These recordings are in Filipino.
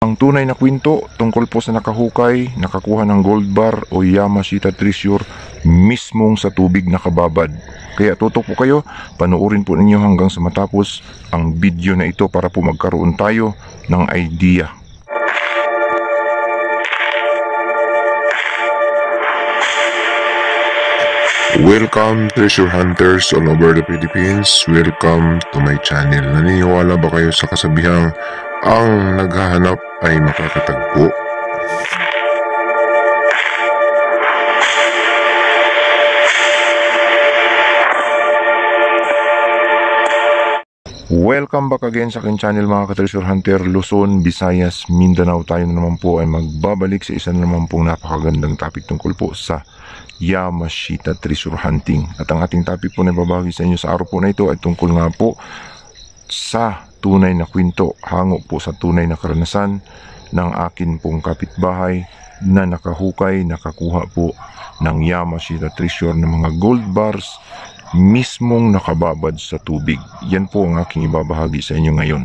Ang tunay na kwento tungkol po sa nakahukay, nakakuha ng gold bar o Yamashita treasure mismong sa tubig nakababad. Kaya tutok po kayo, panoorin po ninyo hanggang sa matapos ang video na ito para po magkaroon tayo ng idea. Welcome treasure hunters all over the Philippines. Welcome to my channel. Naniniwala ba kayo sa kasabihang ang naghahanap ay makakatagpo? Welcome back again sa aking channel mga ka-treasure hunter. Luzon, Visayas, Mindanao, tayo na naman po ay magbabalik sa isa na naman pong napakagandang topic tungkol po sa Yamashita treasure hunting. At ang ating topic po na ibabahagi sa inyo sa araw po na ito ay tungkol nga po sa tunay na kwento, hango po sa tunay na karanasan ng akin pong kapitbahay na nakahukay, nakakuha po ng Yamashita treasure ng mga gold bars mismong nakababad sa tubig. Yan po ang aking ibabahagi sa inyo ngayon.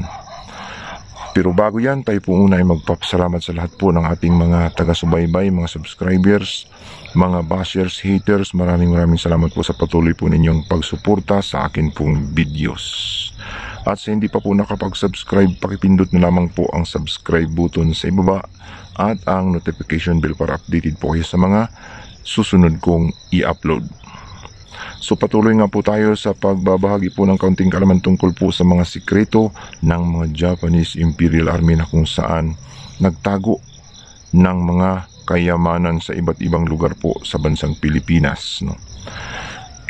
Pero bago yan, tayo po muna ay magpapasalamat sa lahat po ng ating mga taga-subaybay, mga subscribers, mga bashers, haters. Maraming salamat po sa patuloy po ninyong pagsuporta sa akin pong videos. At sa hindi pa po nakapag-subscribe, pakipindot na lamang po ang subscribe button sa ibaba at ang notification bell para updated po kayo sa mga susunod kong i-upload. So patuloy nga po tayo sa pagbabahagi po ng kaunting kaalaman tungkol po sa mga sikreto ng mga Japanese Imperial Army na kung saan nagtago ng mga kayamanan sa iba't ibang lugar po sa bansang Pilipinas. No?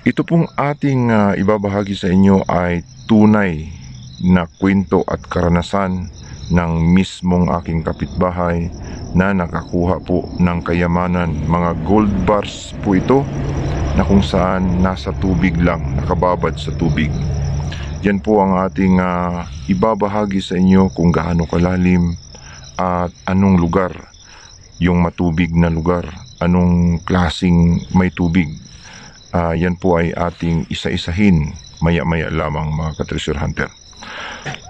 Ito pong ating ibabahagi sa inyo ay tunay na kwento at karanasan ng mismong aking kapitbahay na nakakuha po ng kayamanan. Mga gold bars po ito na kung saan nasa tubig lang, nakababad sa tubig. Yan po ang ating ibabahagi sa inyo kung gaano kalalim at anong lugar yung matubig na lugar, anong klasing may tubig. Yan po ay ating isa-isahin maya-maya lamang mga ka-treasure hunter.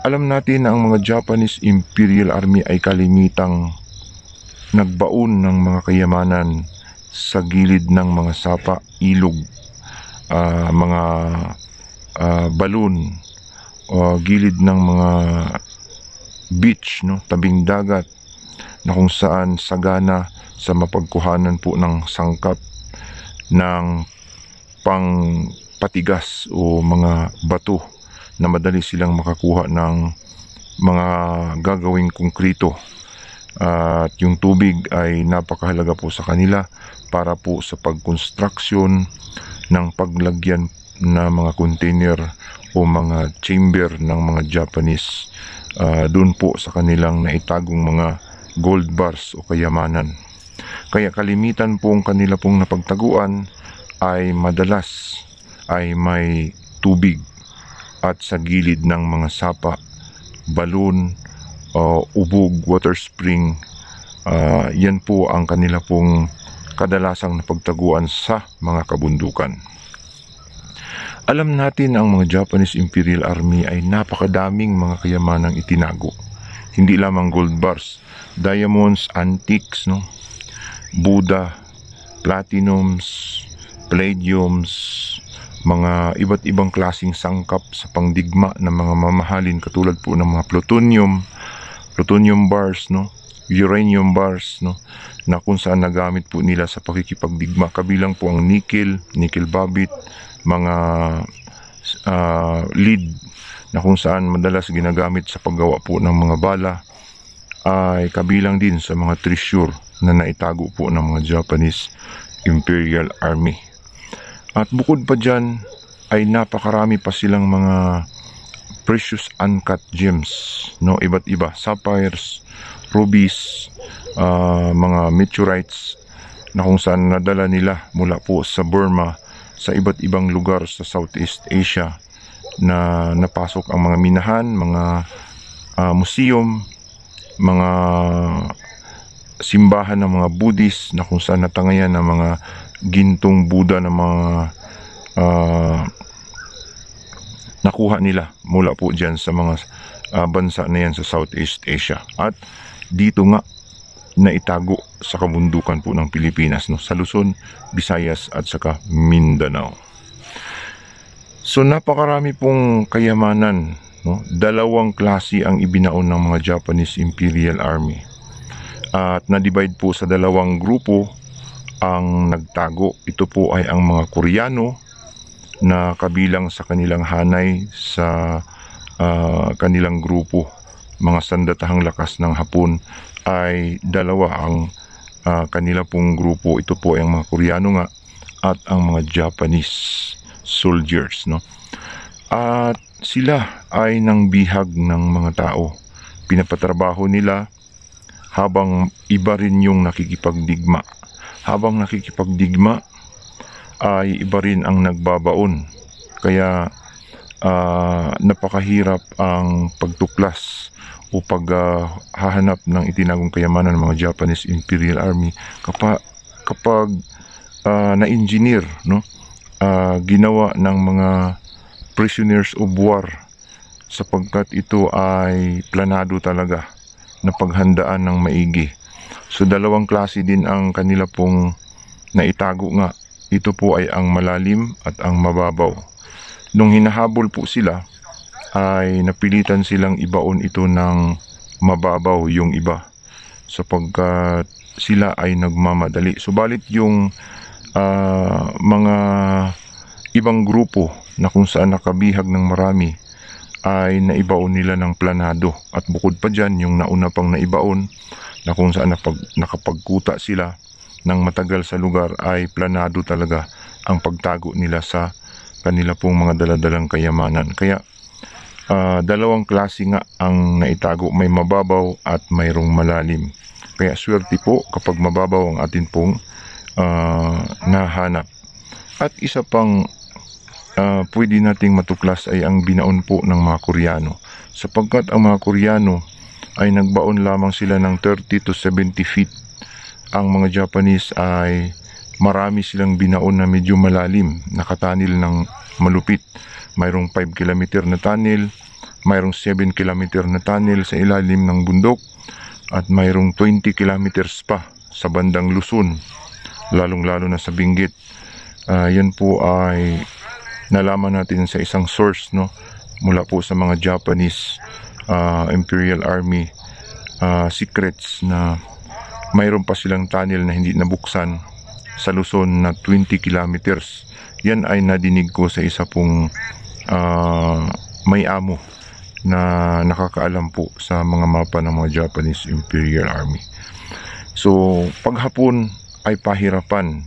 Alam natin na ang mga Japanese Imperial Army ay kalimitang nagbaon ng mga kayamanan sa gilid ng mga sapa, ilog, mga balon, gilid ng mga beach, no, tabing dagat na kung saan sagana sa mapagkuhanan po ng sangkap ng pangpatigas o mga bato na madali silang makakuha ng mga gagawing konkrito. At yung tubig ay napakahalaga po sa kanila para po sa pagkonstruksyon ng paglagyan na mga container o mga chamber ng mga Japanese doon po sa kanilang naitagong mga gold bars o kayamanan. Kaya kalimitan pong kanila pong napagtaguan ay madalas ay may tubig at sa gilid ng mga sapa, balon, ubog, water spring, yan po ang kanila pong kadalasang napagtaguan sa mga kabundukan. Alam natin ang mga Japanese Imperial Army ay napakadaming mga kayamanang itinago. Hindi lamang gold bars, diamonds, antiques, no? Buddha, platinums, palladiums, mga iba't ibang klasing sangkap sa pangdigma ng mga mamahalin katulad po ng mga plutonium bars, no, uranium bars, no, na kung saan nagamit po nila sa pakikipagdigma. Kabilang po ang nickel babit, mga lead na kung saan madalas ginagamit sa paggawa po ng mga bala, ay kabilang din sa mga treasure na naitago po ng mga Japanese Imperial Army. At bukod pa dyan ay napakarami pa silang mga precious uncut gems, no, iba't iba, sapphires, rubies, mga meteorites na kung saan nadala nila mula po sa Burma sa iba't ibang lugar sa Southeast Asia na napasok ang mga minahan, mga museum, mga simbahan ng mga Buddhist na kung saan natangayan ng mga gintong Buddha ng mga nakuha nila mula po dyan sa mga bansa na yan sa Southeast Asia. At dito nga na itago sa kabundukan po ng Pilipinas, no, sa Luzon, Visayas at saka Mindanao. So napakarami pong kayamanan, no? Dalawang klase ang ibinaon ng mga Japanese Imperial Army. At na-divide po sa dalawang grupo ang nagtago. Ito po ay ang mga Koreano na kabilang sa kanilang hanay sa kanilang grupo. Mga sandatahang lakas ng Hapon ay dalawa ang kanila pong grupo. Ito po ay ang mga Koreano nga at ang mga Japanese soldiers, no? At sila ay nang bihag ng mga tao. Pinapatrabaho nila habang iba rin yung nakikipagdigma. Habang nakikipagdigma ay iba rin ang nagbabaon. Kaya napakahirap ang pagtuklas o paghahanap ng itinagong kayamanan ng mga Japanese Imperial Army kapag na-engineer, no? Ginawa ng mga prisoners of war, sapagkat ito ay planado talaga na paghandaan ng maigi. So dalawang klase din ang kanila pong naitago nga. Ito po ay ang malalim at ang mababaw. Nung hinahabol po sila ay napilitan silang ibaon ito ng mababaw yung iba, sapagkat sila ay nagmamadali. Subalit yung mga ibang grupo na kung saan nakabihag ng marami ay naibaon nila ng planado. At bukod pa dyan, yung nauna pang naibaon na kung saan nakapagkuta sila ng matagal sa lugar ay planado talaga ang pagtago nila sa kanila pong mga daladalang kayamanan. Kaya dalawang klase nga ang naitago, may mababaw at mayroong malalim. Kaya swerte po kapag mababaw ang atin pong nahanap. At isa pang pwede nating matuklas ay ang binaon po ng mga Koreano, sapagkat ang mga Koreano ay nagbaon lamang sila ng 30 to 70 feet. Ang mga Japanese ay marami silang binaon na medyo malalim, nakatanil ng malupit. Mayroong 5 kilometer na tunnel, mayroong 7 kilometer na tunnel sa ilalim ng bundok, at mayroong 20 kilometers pa sa bandang Luzon, lalong-lalo na sa Benguet. Yan po ay nalaman natin sa isang source, no, mula po sa mga Japanese Imperial Army secrets, na mayroon pa silang tunnel na hindi nabuksan sa Luzon na 20 kilometers. Yan ay nadinig ko sa isa pong may amo na nakakaalam po sa mga mapa ng mga Japanese Imperial Army. So paghapon ay pahirapan,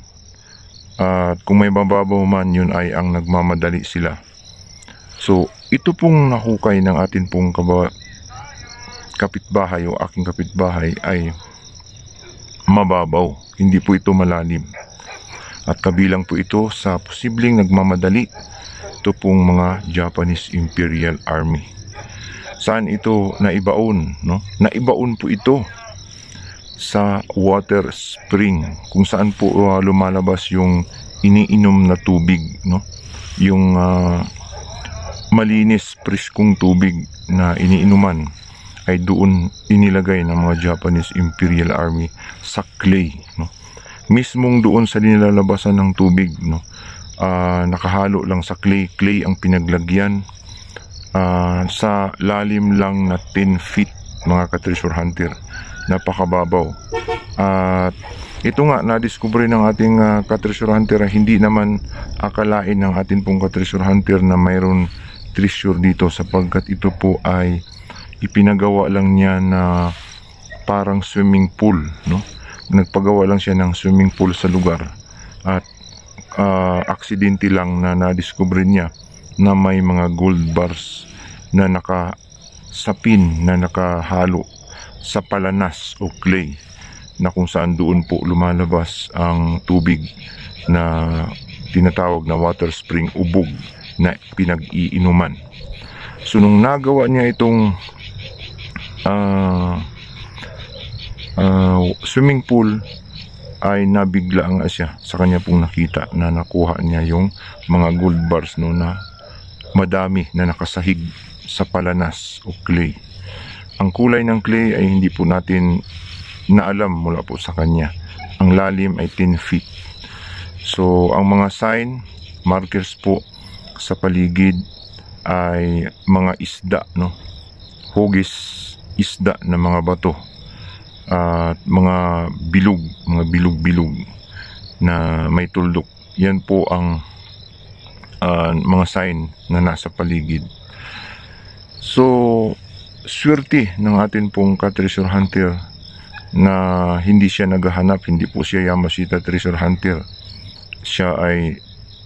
at kung may mababaw man, yun ay ang nagmamadali sila. So ito pong nahukay ng atin pong kapitbahay o aking kapitbahay ay mababaw, hindi po ito malalim. At kabilang po ito sa posibleng nagmamadali, ito pong mga Japanese Imperial Army. Saan ito naibaon, no? Naibaon po ito sa water spring, kung saan po lumalabas yung iniinom na tubig, no? Yung malinis, preskong tubig na iniinuman ay doon inilagay ng mga Japanese Imperial Army sa clay, no? Mismong doon sa nilalabasan ng tubig, no? Nakahalo lang sa clay ang pinaglagyan, sa lalim lang na 10 feet, mga ka-treasure hunter. Napakababaw. At ito nga, nadiskubre ng ating ka-treasure hunter, hindi naman akalain ng ating pong ka-treasure hunter na mayroon treasure dito, sapagkat ito po ay ipinagawa lang niya na parang swimming pool, no? Nagpagawa lang siya ng swimming pool sa lugar, at aksidente lang na nadiskubre niya na may mga gold bars na nakasapin, na nakahalo sa palanas o clay, na kung saan doon po lumalabas ang tubig na tinatawag na water spring, ubog na pinag-iinuman. So nung nagawa niya itong swimming pool, ay nabigla ang siya sa kanya pong nakita na nakuha niya yung mga gold bars, no, na madami na nakasahig sa palanas o clay. Ang kulay ng clay ay hindi po natin naalam mula po sa kanya. Ang lalim ay 10 feet. So ang mga sign, markers po sa paligid ay mga isda, no? Hugis isda na mga bato at mga bilog-bilog na may tuldok. Yan po ang mga sign na nasa paligid. So swerte ng atin pong ka-treasure hunter na hindi siya naghahanap, hindi po siya Yamashita treasure hunter. Siya ay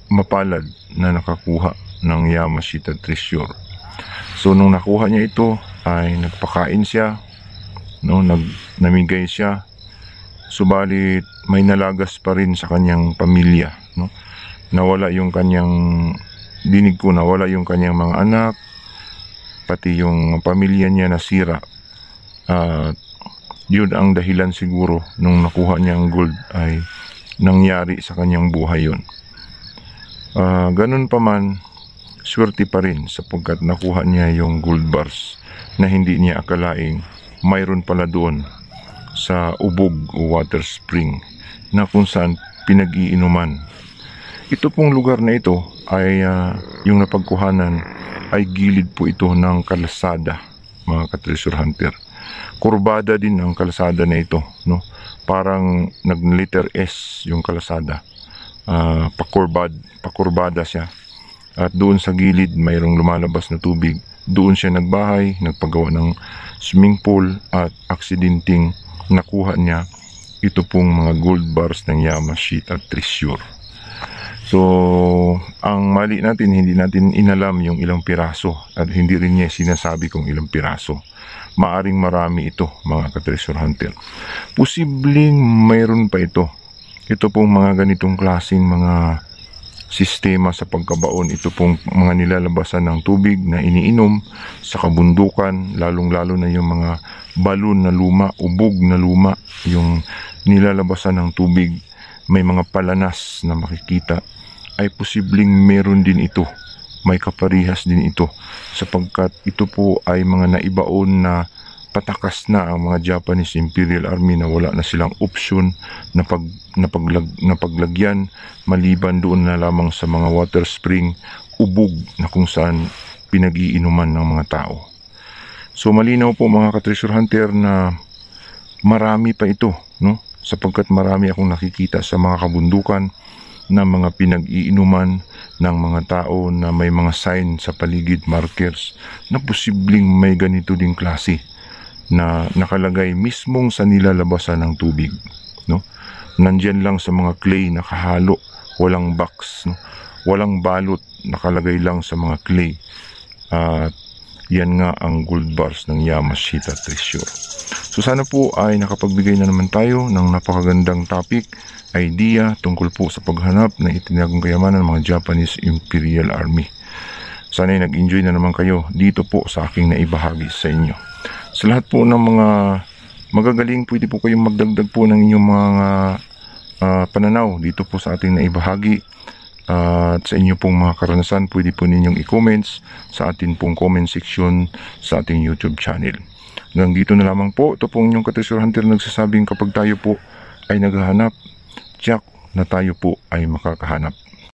mapalad na nakakuha ng Yamashita treasure. So nung nakuha niya ito ay nagpakain siya, no, namigay siya, subalit may nalagas pa rin sa kanyang pamilya, no? Nawala yung kanyang, dinig ko, nawala yung kanyang mga anak, pati yung pamilya niya nasira. Yun ang dahilan siguro nung nakuha niya ang gold ay nangyari sa kanyang buhay yun. Ganun pa man, swerte pa rin sapagkat nakuha niya yung gold bars na hindi niya akalaing mayroon pala doon sa ubog o water spring na kung saan pinag-iinuman. Ito pong lugar na ito ay yung napagkuhanan ay gilid po ito ng kalsada, mga ka-treasure hunter. Kurbada din ang kalsada na ito, no? Parang nag-letter S yung kalsada. Pakurbada siya. At doon sa gilid mayroong lumalabas na tubig. Doon siya nagbahay, nagpagawa ng swimming pool at aksidenteng nakuha niya ito pong mga gold bars ng Yamashita treasure. So, ang mali natin, hindi natin inalam yung ilang piraso at hindi rin niya sinasabi kung ilang piraso. Maaring marami ito, mga ka-treasure hunter. Posibleng mayroon pa ito. Ito pong mga ganitong klaseng mga sistema sa pagkabaon. Ito pong mga nilalabasan ng tubig na iniinom sa kabundukan, lalong-lalo na yung mga balon na luma, ubog na luma, yung nilalabasan ng tubig, may mga palanas na makikita, ay posibleng meron din ito, may kaparihas din ito, sapagkat ito po ay mga naibaon na patakas na ang mga Japanese Imperial Army na wala na silang opsyon na paglagyan maliban doon na lamang sa mga water spring, ubog na kung saan pinag-iinuman ng mga tao. So malinaw po, mga ka-treasure hunter, na marami pa ito, no? Sapagkat marami akong nakikita sa mga kabundukan na mga pinag-iinuman ng mga tao na may mga sign sa paligid, markers, na posibleng may ganito ding klase na nakalagay mismong sa nilalabasan ng tubig, no? Nandyan lang sa mga clay, nakahalo, walang box, no? Walang balot, nakalagay lang sa mga clay. At yan nga ang gold bars ng Yamashita treasure. So sana po ay nakapagbigay na naman tayo ng napakagandang topic, idea tungkol po sa paghanap na itinagong kayamanan ng mga Japanese Imperial Army. Sana ay nag-enjoy na naman kayo dito po sa aking naibahagi sa inyo. Sa lahat po ng mga magagaling, pwede po kayong magdagdag po ng inyong mga pananaw dito po sa ating naibahagi. At sa inyo pong mga karanasan, pwede po ninyong i-comments sa ating pong comment section sa ating YouTube channel. Hanggang dito na lamang po. Ito pong inyong ka-treasure hunter nagsasabing kapag tayo po ay naghahanap, tiyak na tayo po ay makakahanap.